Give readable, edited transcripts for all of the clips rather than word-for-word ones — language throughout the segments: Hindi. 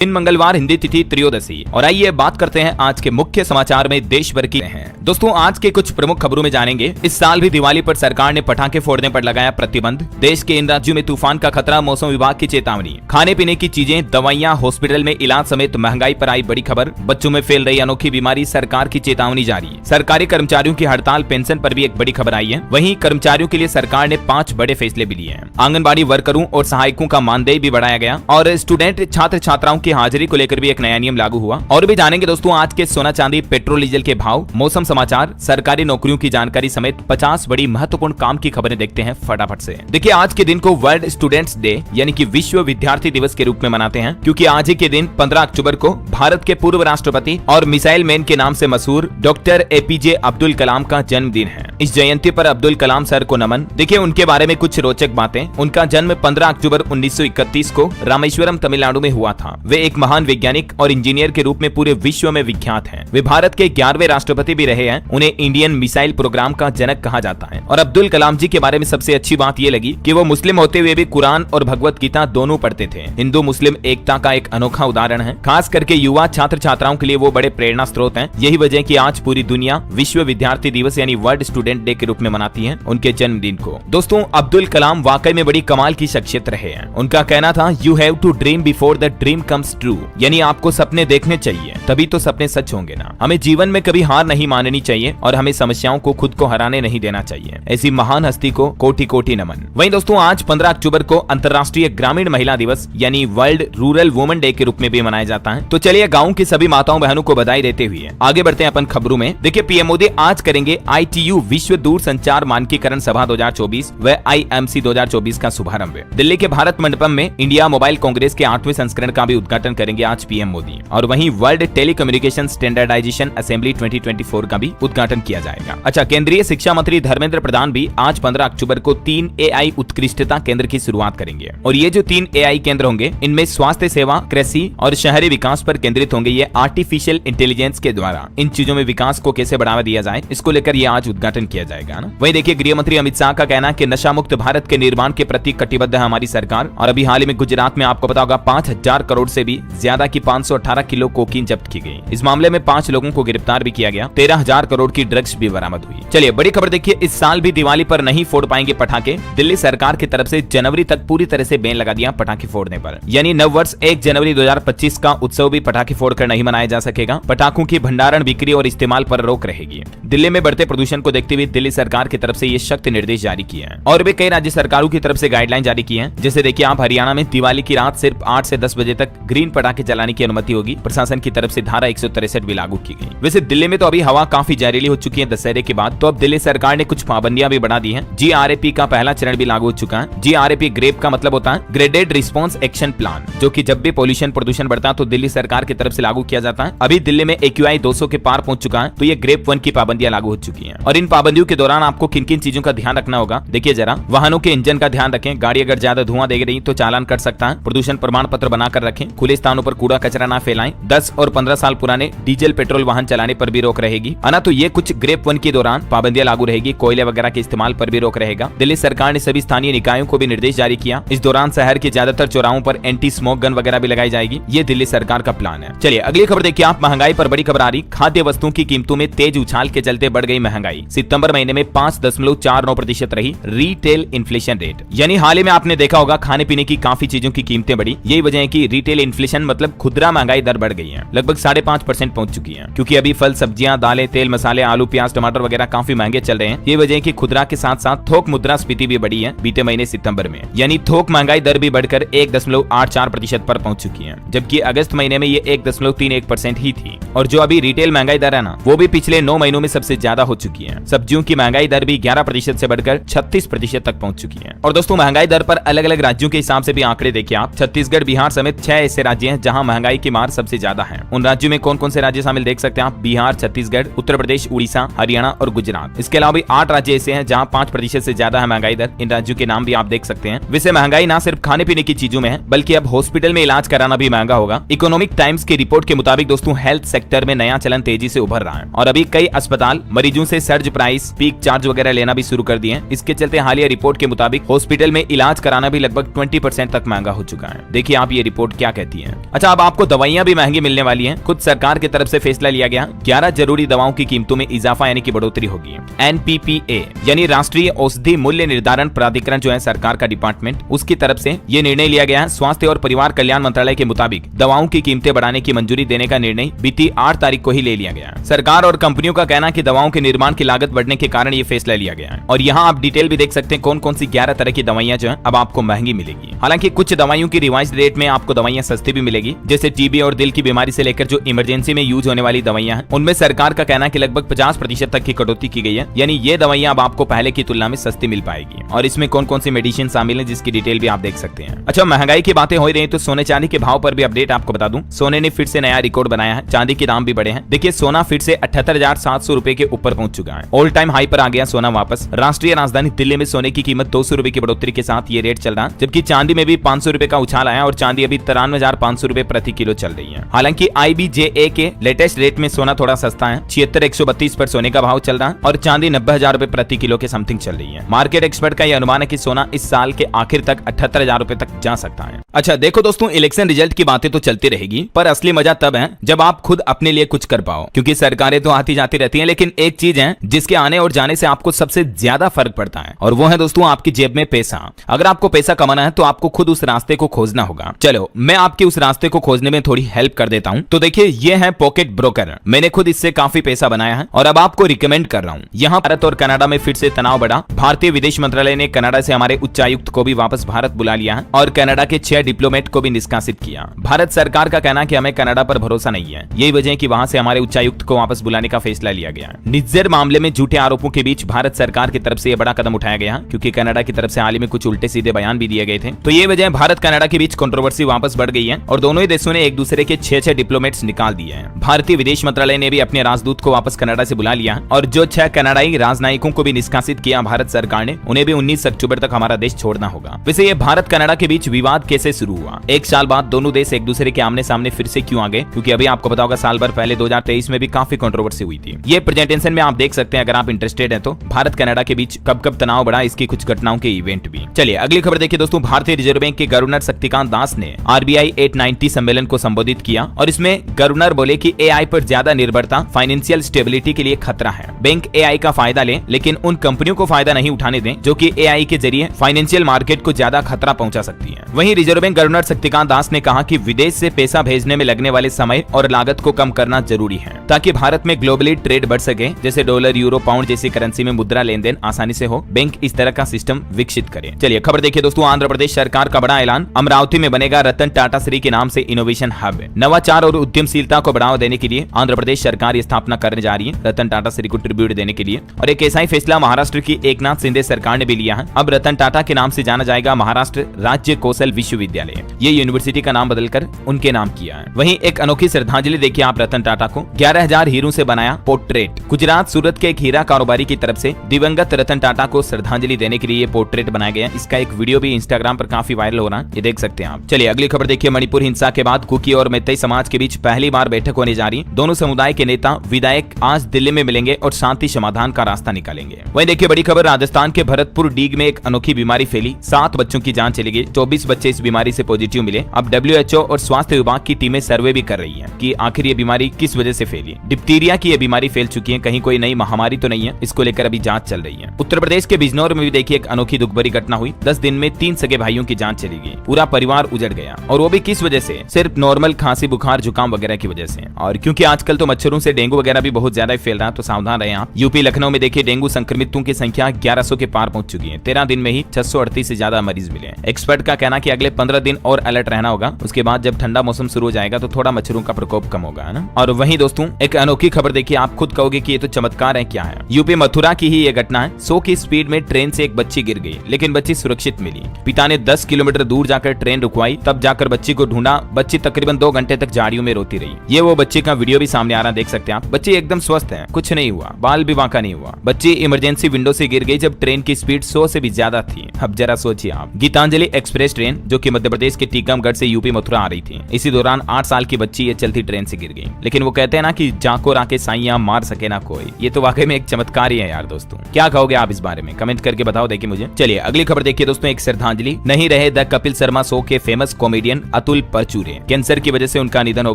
दिन मंगलवार, हिंदी तिथि त्रयोदशी। और आइए बात करते हैं आज के मुख्य समाचार में देश भर की हैं। दोस्तों आज के कुछ प्रमुख खबरों में जानेंगे। इस साल भी दिवाली पर सरकार ने पटाखे फोड़ने पर लगाया प्रतिबंध। देश के इन राज्यों में तूफान का खतरा, मौसम विभाग की चेतावनी। खाने पीने की चीजें, दवाइयां, हॉस्पिटल में इलाज समेत महंगाई पर आई बड़ी खबर। बच्चों में फैल रही अनोखी बीमारी, सरकार की चेतावनी जारी। सरकारी कर्मचारियों की हड़ताल, पेंशन पर भी एक बड़ी खबर आई है। वहीं कर्मचारियों के लिए सरकार ने 5 बड़े फैसले भी लिए हैं। आंगनबाड़ी वर्करों और सहायकों का मानदेय भी बढ़ाया गया और स्टूडेंट छात्र छात्राओं की हाजिरी को लेकर भी एक नया नियम लागू हुआ। और भी जानेंगे दोस्तों आज के सोना चांदी, पेट्रोल डीजल के भाव, मौसम समाचार, सरकारी नौकरियों की जानकारी समेत 50 बड़ी महत्वपूर्ण काम की खबरें देखते हैं फटाफट से। देखिए आज के दिन को वर्ल्ड स्टूडेंट्स डे यानी कि विश्व विद्यार्थी दिवस के रूप में मनाते हैं, क्योंकि आज ही के दिन 15 अक्टूबर को भारत के पूर्व राष्ट्रपति और मिसाइल मैन के नाम से मशहूर डॉक्टर एपीजे अब्दुल कलाम का जन्मदिन है। इस जयंती पर अब्दुल कलाम सर को नमन। देखिए उनके बारे में कुछ रोचक बातें। उनका जन्म 15 अक्टूबर 1931 को रामेश्वरम तमिलनाडु में हुआ था। वे एक महान वैज्ञानिक और इंजीनियर के रूप में पूरे विश्व में विख्यात हैं। वे भारत के 11वें राष्ट्रपति भी रहे हैं। उन्हें इंडियन मिसाइल प्रोग्राम का जनक कहा जाता है। और अब्दुल कलाम जी के बारे में सबसे अच्छी बात ये लगी कि वो मुस्लिम होते हुए भी कुरान और भगवत गीता दोनों पढ़ते थे। हिंदू मुस्लिम एकता का एक अनोखा उदाहरण है। खास करके युवा छात्र छात्राओं के लिए वो बड़े प्रेरणा स्रोत हैं। यही वजह कि आज पूरी दुनिया विश्व विद्यार्थी दिवस यानी वर्ल्ड स्टूडेंट डे के रूप में मनाती है उनके जन्मदिन को। दोस्तों अब्दुल कलाम वाकई में बड़ी कमाल की शख्सियत रहे हैं। उनका कहना था you have to dream before the dream comes true, यानी आपको सपने देखने चाहिए तभी तो सपने सच होंगे ना। हमें जीवन में कभी हार नहीं माननी चाहिए और हमें समस्याओं को खुद को हराने नहीं देना चाहिए। ऐसी महान हस्ती को कोटि कोटि नमन। वहीं दोस्तों आज 15 अक्टूबर को अंतर्राष्ट्रीय ग्रामीण महिला दिवस यानी वर्ल्ड रूरल वुमेन डे के रूप में भी मनाया जाता है। तो चलिए गाँव की सभी माताओं बहनों को बधाई देते हुए आगे बढ़ते हैं अपन खबरों में। देखिए पीएम मोदी आज करेंगे ITU विश्व दूर संचार मानकीकरण सभा 2024 व IMC 2024 का शुभारंभ। दिल्ली के भारत मंडपम में इंडिया मोबाइल कांग्रेस के 8वें संस्करण का भी उद्घाटन करेंगे आज पीएम मोदी। और वहीं वर्ल्ड टेलीकम्युनिकेशन स्टैंडर्डाइजेशन असेंबली 2024 का भी उद्घाटन किया जाएगा। अच्छा, केंद्रीय शिक्षा मंत्री धर्मेंद्र प्रधान भी आज 15 अक्टूबर को 3 AI उत्कृष्टता केंद्र की शुरुआत करेंगे। और ये जो 3 AI केंद्र होंगे इनमें स्वास्थ्य सेवा, कृषि और शहरी विकास पर केंद्रित होंगे। ये आर्टिफिशियल इंटेलिजेंस के द्वारा इन चीजों में विकास को कैसे बढ़ावा दिया जाए इसको लेकर ये आज उद्घाटन किया जाएगा ना। वहीं देखिए गृह मंत्री अमित शाह का कहना है कि नशा मुक्त भारत के निर्माण के प्रति कटिबद्ध है हमारी सरकार। और अभी हाल ही में गुजरात में आपको पता होगा 5000 करोड़ से भी ज्यादा की 518 किलो कोकीन जब्त की गई। इस मामले में 5 लोगों को गिरफ्तार भी किया गया। 13,000 करोड़ की ड्रग्स भी बरामद हुई। चलिए बड़ी खबर देखिए, इस साल भी दिवाली पर नहीं फोड़ पाएंगे पटाखे। दिल्ली सरकार की तरफ से जनवरी तक पूरी तरह से बैन लगा दिया पटाखे फोड़ने पर। यानी नव वर्ष 1 जनवरी 2025 का उत्सव भी पटाखे फोड़कर नहीं मनाया जा सकेगा। पटाखों की भंडारण, बिक्री और इस्तेमाल पर रोक रहेगी। दिल्ली में बढ़ते प्रदूषण को देखते हुए दिल्ली सरकार की तरफ से ये सख्त निर्देश जारी किए हैं। और भी कई राज्य सरकारों की तरफ से गाइडलाइन जारी की है। जैसे देखिए आप हरियाणा में दिवाली की रात सिर्फ 8 से 10 बजे तक ग्रीन पटाखे चलाने की अनुमति होगी। प्रशासन की तरफ से धारा 163 भी लागू की गई। वैसे दिल्ली में तो अभी हवा काफी जहरीली हो चुकी है दशहरे के बाद, तो अब दिल्ली सरकार ने कुछ पाबंदियां भी बढ़ा दी हैं। GRAP का पहला चरण भी लागू हो चुका है। GRAP ग्रेप का मतलब होता है ग्रेडेड रिस्पॉन्स एक्शन प्लान, जो कि जब भी पॉल्यूशन प्रदूषण बढ़ता है तो दिल्ली सरकार की तरफ से लागू किया जाता है। अभी दिल्ली में AQI 200 के पार पहुंच चुका है, तो ये ग्रेप 1 की पाबंदियां लागू हो चुकी हैं। और इन पाबंदियों के दौरान आपको किन किन चीजों का ध्यान रखना होगा देखिए जरा। वाहनों के इंजन का ध्यान रखें। गाड़ी अगर ज्यादा धुआं दे रही तो चालान कर सकता है। प्रदूषण प्रमाण पत्र बनाकर रखें। खुले स्थानों पर कूड़ा कचरा ना फैलाएं। 10 और 15 साल पुराने डीजल पेट्रोल वाहन चलाने पर भी रोक रहेगी है ना। तो ये कुछ ग्रेप 1 के दौरान पाबंदियां लागू रहेगी। कोयले वगैरह के इस्तेमाल पर भी रोक रहेगा। दिल्ली सरकार ने सभी स्थानीय निकायों को भी निर्देश जारी किया। इस दौरान शहर के ज्यादातर चौराहों पर एंटी स्मोक गन वगैरह भी लगाई जाएगी। ये दिल्ली सरकार का प्लान है। चलिए अगली खबर देखिए आप। महंगाई पर बड़ी खबर आ रही। खाद्य वस्तुओं की कीमतों में तेज उछाल के चलते बढ़ गई महंगाई। सितंबर महीने में 5.49% रही रिटेल इन्फ्लेशन रेट। यानी हाल ही में आपने देखा होगा खाने पीने की काफी चीजों की कीमतें बढ़ी। यही वजह है कि रिटेल इन्फ्लेशन मतलब खुदरा महंगाई दर बढ़ गई है। लगभग 5.5% पहुंच चुकी है, क्योंकि अभी फल, सब्जियां, दालें, तेल, मसाले, आलू, प्याज, टमाटर वगैरह काफी महंगे चल रहे हैं। ये वजह है कि खुदरा के साथ साथ थोक मुद्रास्फीति भी बढ़ी है बीते महीने सितंबर में। यानी थोक महंगाई दर भी बढ़कर 1.84% पर पहुंच चुकी है, जबकि अगस्त महीने में ये 1.31% ही थी। और जो अभी रिटेल महंगाई दर है ना, वो भी पिछले 9 महीनों में सबसे ज्यादा हो चुकी है। सब्जियों की महंगाई दर भी 11% से बढ़कर 36% तक पहुंच चुकी है। और दोस्तों महंगाई दर पर अलग अलग राज्यों के हिसाब से भी आंकड़े देखिए आप। छत्तीसगढ़, बिहार समेत 6 ऐसे राज्य हैं जहां महंगाई की मार सबसे ज्यादा है। उन राज्यों में कौन कौन से राज्य शामिल देख सकते हैं आप। बिहार, छत्तीसगढ़, उत्तर प्रदेश, उड़ीसा, हरियाणा और गुजरात। इसके अलावा भी 8 राज्य ऐसे हैं जहां 5% से ज्यादा है महंगाई दर। इन राज्यों के नाम भी आप देख सकते हैं। वैसे महंगाई ना सिर्फ खाने पीने की चीजों में है, बल्कि अब हॉस्पिटल में इलाज कराना भी महंगा होगा। इकोनॉमिक टाइम्स की रिपोर्ट के मुताबिक दोस्तों हेल्थ सेक्टर में नया चलन तेजी से उभर रहा है और अभी कई अस्पताल मरीजों से सर्ज प्राइस, पीक चार्ज वगैरह लेना भी शुरू कर दिए हैं। इसके चलते हालिया रिपोर्ट के मुताबिक हॉस्पिटल में इलाज कराना भी लगभग 20% तक महंगा हो चुका है। देखिए आप ये रिपोर्ट क्या कहती रहती है। अच्छा, अब आपको दवाइयां भी महंगी मिलने वाली हैं। खुद सरकार की तरफ से फैसला लिया गया, 11 जरूरी दवाओं की कीमतों में इजाफा यानी कि बढ़ोतरी होगी। NPPA यानी राष्ट्रीय औषधि मूल्य निर्धारण प्राधिकरण जो है सरकार का डिपार्टमेंट, उसकी तरफ से ये निर्णय लिया गया है। स्वास्थ्य और परिवार कल्याण मंत्रालय के मुताबिक दवाओं की कीमतें बढ़ाने की मंजूरी देने का निर्णय बीती 8 तारीख को ही ले लिया गया। सरकार और कंपनियों का कहना है कि दवाओं के निर्माण की लागत बढ़ने के कारण ये फैसला लिया गया है। और यहाँ आप डिटेल भी देख सकते हैं कौन कौन सी 11 तरह की दवाइयां जो है अब आपको महंगी मिलेगी। हालांकि कुछ दवाइयों की रिवाइज्ड रेट में आपको दवाइयां सस्ती भी मिलेगी, जैसे टीबी और दिल की बीमारी से लेकर जो इमरजेंसी में यूज होने वाली दवाइयां हैं, उनमें सरकार का कहना है कि लगभग 50% तक की कटौती की गई है। यानी ये दवाइयां अब आपको पहले की तुलना में सस्ती मिल पाएगी। और इसमें कौन कौन सी मेडिसिन शामिल है जिसकी डिटेल भी आप देख सकते हैं। अच्छा, महंगाई की बातें हो रही है तो सोने चांदी के भाव पर भी अपडेट आपको बता दूं। सोने ने फिर से नया रिकॉर्ड बनाया है, चांदी के दाम भी बढ़े हैं। देखिए, सोना फिर से 78,700 रुपए के ऊपर पहुंच चुका है। ऑल टाइम हाई पर आ गया सोना वापस। राष्ट्रीय राजधानी दिल्ली में सोने की कीमत 200 रुपए की बढ़ोतरी के साथ ये रेट चल रहा है, जबकि चांदी में भी 500 रुपए का उछाल आया और चांदी अभी 93,500 रुपए प्रति किलो चल रही है। हालांकि IBJA के लेटेस्ट रेट में सोना थोड़ा सस्ता है, 76,132 पर सोने का भाव चल रहा है और चांदी 90,000 रुपए प्रति किलो के समथिंग चल रही है। मार्केट एक्सपर्ट का यह अनुमान है कि सोना इस साल के आखिर तक 78,000 रुपए तक जा सकता है। अच्छा, देखो दोस्तों, इलेक्शन रिजल्ट की बातें तो चलती रहेगी, पर असली मजा तब है जब आप खुद अपने लिए कुछ कर पाओ। क्योंकि सरकारें तो आती जाती रहती हैं, लेकिन एक चीज है जिसके आने और जाने से आपको सबसे ज्यादा फर्क पड़ता है, और वो है दोस्तों आपकी जेब में पैसा। अगर आपको पैसा कमाना है तो आपको खुद उस रास्ते को खोजना होगा। चलो, मैं आपके उस रास्ते को खोजने में थोड़ी हेल्प कर देता हूं। तो देखिए, ये है पॉकेट ब्रोकर। मैंने खुद इससे काफी पैसा बनाया है और अब आपको रिकमेंड कर रहा हूं। यहाँ भारत और कनाडा में फिर से तनाव बढ़ा। भारतीय विदेश मंत्रालय ने कनाडा से हमारे उच्चायुक्त को भी वापस भारत बुला लिया है और कनाडा के 6 डिप्लोमेट को भी निष्कासित किया। भारत सरकार का कहना कि हमें कनाडा पर भरोसा नहीं है। यही वजह है कि वहां से हमारे उच्चायुक्त को वापस बुलाने का फैसला लिया गया। निज्जर मामले में झूठे आरोपों के बीच भारत सरकार की तरफ से यह बड़ा कदम उठाया गया, क्योंकि कनाडा की तरफ से हाल ही में कुछ उल्टे सीधे बयान भी दिए गए थे। तो ये वजह भारत कनाडा के बीच कंट्रोवर्सी वापस बढ़ गई है और दोनों ही देशों ने एक दूसरे के 6 डिप्लोमेट्स निकाल दिए हैं। भारतीय विदेश मंत्रालय ने भी अपने राजदूत को वापस कनाडा से बुला लिया और जो 6 कनाडाई राजनयिकों को भी निष्कासित किया भारत सरकार ने, उन्हें भी 19 अक्टूबर तक हमारा देश छोड़ना होगा। वैसे ये भारत कनाडा के बीच विवाद कैसे शुरू हुआ? एक साल बाद दोनों देश एक दूसरे के आमने सामने फिर से क्यों आ गए? क्योंकि अभी आपको पता होगा साल भर पहले 2023 में भी काफी कंट्रोवर्सी हुई थी। ये प्रेजेंटेशन में आप देख सकते हैं अगर आप इंटरेस्टेड हैं तो। भारत कनाडा के बीच कब कब तनाव बढ़ा, इसकी कुछ घटनाओं के इवेंट भी। चलिए अगली खबर देखिए दोस्तों। भारतीय रिजर्व बैंक के गवर्नर शक्तिकांत दास ने RBI 890 सम्मेलन को संबोधित किया और इसमें गवर्नर बोले कि AI पर ज्यादा निर्भरता फाइनेंशियल स्टेबिलिटी के लिए खतरा है। बैंक AI का फायदा ले, लेकिन उन कंपनियों को फायदा नहीं उठाने दें जो कि AI के जरिए फाइनेंशियल मार्केट को ज्यादा खतरा पहुंचा सकती है। वहीं reserve bank governor Shaktikanta Das ने कहा कि विदेश से पैसा भेजने में लगने वाले समय और लागत को कम करना जरूरी है ताकि भारत में ग्लोबली ट्रेड बढ़ सके, जैसे डॉलर, यूरो, पाउंड जैसी करेंसी में मुद्रा लेन देन आसानी से हो। बैंक इस तरह का सिस्टम विकसित करे। चलिए खबर देखिए दोस्तों। आंध्र प्रदेश सरकार का बड़ा ऐलान, अमरावती में बनेगा रतन टाटा श्री के नाम से इनोवेशन हब। नवाचार और उद्यमशीलता को बढ़ावा देने के लिए आंध्र प्रदेश सरकार ये स्थापना करने जा रही है रतन टाटा श्री को ट्रिब्यूट देने के लिए। और एक ऐसा ही फैसला महाराष्ट्र की एकनाथ शिंदे सरकार ने भी लिया है। अब रतन टाटा के नाम से जाना जाएगा महाराष्ट्र राज्य कौशल विश्वविद्यालय। ये यूनिवर्सिटी का नाम बदलकर उनके नाम किया है। वहीं एक अनोखी श्रद्धांजलि देखिए आप रतन टाटा को। 11,000 हीरों से बनाया पोर्ट्रेट। गुजरात सूरत के एक हीरा कारोबारी की तरफ से दिवंगत रतन टाटा को श्रद्धांजलि देने के लिए ये पोर्ट्रेट बनाया गया। इसका एक वीडियो भी इंस्टाग्राम पर काफी वायरल हो रहा है, ये देख सकते हैं आप। चलिए अगली खबर देखिए। मणिपुर हिंसा के बाद कुकी और मैतेई समाज के बीच पहली बार बैठक होने जा रही। दोनों समुदाय के नेता विधायक आज दिल्ली में मिलेंगे और शांति समाधान का रास्ता निकालेंगे। वहीं देखिए बड़ी खबर, राजस्थान के भरतपुर डीग में एक अनोखी बीमारी फैली। 7 बच्चों की जान चली गई। 24 बच्चे इस बीमारी से पॉजिटिव मिले। अब WHO और स्वास्थ्य विभाग की टीमें सर्वे भी कर रही है कि आखिर ये बीमारी किस वजह से फैली। डिप्थीरिया की ये बीमारी फैल चुकी है, कहीं कोई नई महामारी तो नहीं है, इसको लेकर अभी जांच चल रही है। उत्तर प्रदेश के बिजनौर में भी देखिए एक अनोखी दुख भरी घटना हुई। 10 दिन में 3 सगे भाइयों की जान चली गई। पूरा परिवार उजड़ गया, और वो भी किस वजह से? सिर्फ नॉर्मल खांसी, बुखार, जुकाम वगैरह की वजह से। और क्योंकि आजकल तो मच्छरों से डेंगू वगैरह भी बहुत ज्यादा फैल रहा है, तो सावधान रहें आप। यूपी लखनऊ में देखिए डेंगू संक्रमितों की संख्या 1100 के पार पहुंच चुकी है। 13 दिन में ही 638 से ज्यादा मरीज मिले। एक्सपर्ट का कहना कि अगले 15 दिन और अलर्ट रहना होगा। उसके बाद जब ठंडा मौसम शुरू हो जाएगा तो थोड़ा मच्छरों का प्रकोप कम होगा, है ना। और वहीं दोस्तों एक अनोखी खबर देखिए, आप खुद कहोगे कि ये तो चमत्कार है, क्या है। यूपी मथुरा की ही ये घटना है। 100 की स्पीड में ट्रेन से एक बच्ची गिर गई, लेकिन बच्ची सुरक्षित मिली। पिता ने 10 किलोमीटर दूर जाकर ट्रेन रुकवाई, तब जाकर बच्ची को ढूंढा। बच्ची तकरीबन 2 घंटे तक झाड़ियों में रोती रही। ये वो बच्ची का वीडियो भी सामने आ रहा, देख सकते हैं आप। बच्ची एकदम स्वस्थ है, कुछ नहीं हुआ, बाल भी बांका नहीं हुआ। बच्ची इमरजेंसी विंडो से गिर गई जब ट्रेन की स्पीड 100 से भी ज्यादा थी। अब जरा सोचिए आप। गीतांजलि एक्सप्रेस ट्रेन जो कि मध्य प्रदेश के टीकमगढ़ से यूपी मथुरा आ रही थी, इसी दौरान 8 साल की बच्ची ये चलती ट्रेन से गिर गई। लेकिन वो कहते हैं ना कि जाको राके साइयां मार सके ना कोई। ये तो वाकई में एक चमत्कार ही है यार दोस्तों। क्या कहोगे आप इस बारे में? कमेंट करके बताओ देखिए मुझे। चलिए अगली खबर देखिए दोस्तों। एक श्रद्धांजलि, नहीं रहे द कपिल शर्मा शो के famous comedian Atul Parchure. Cancer की वजह से उनका निधन हो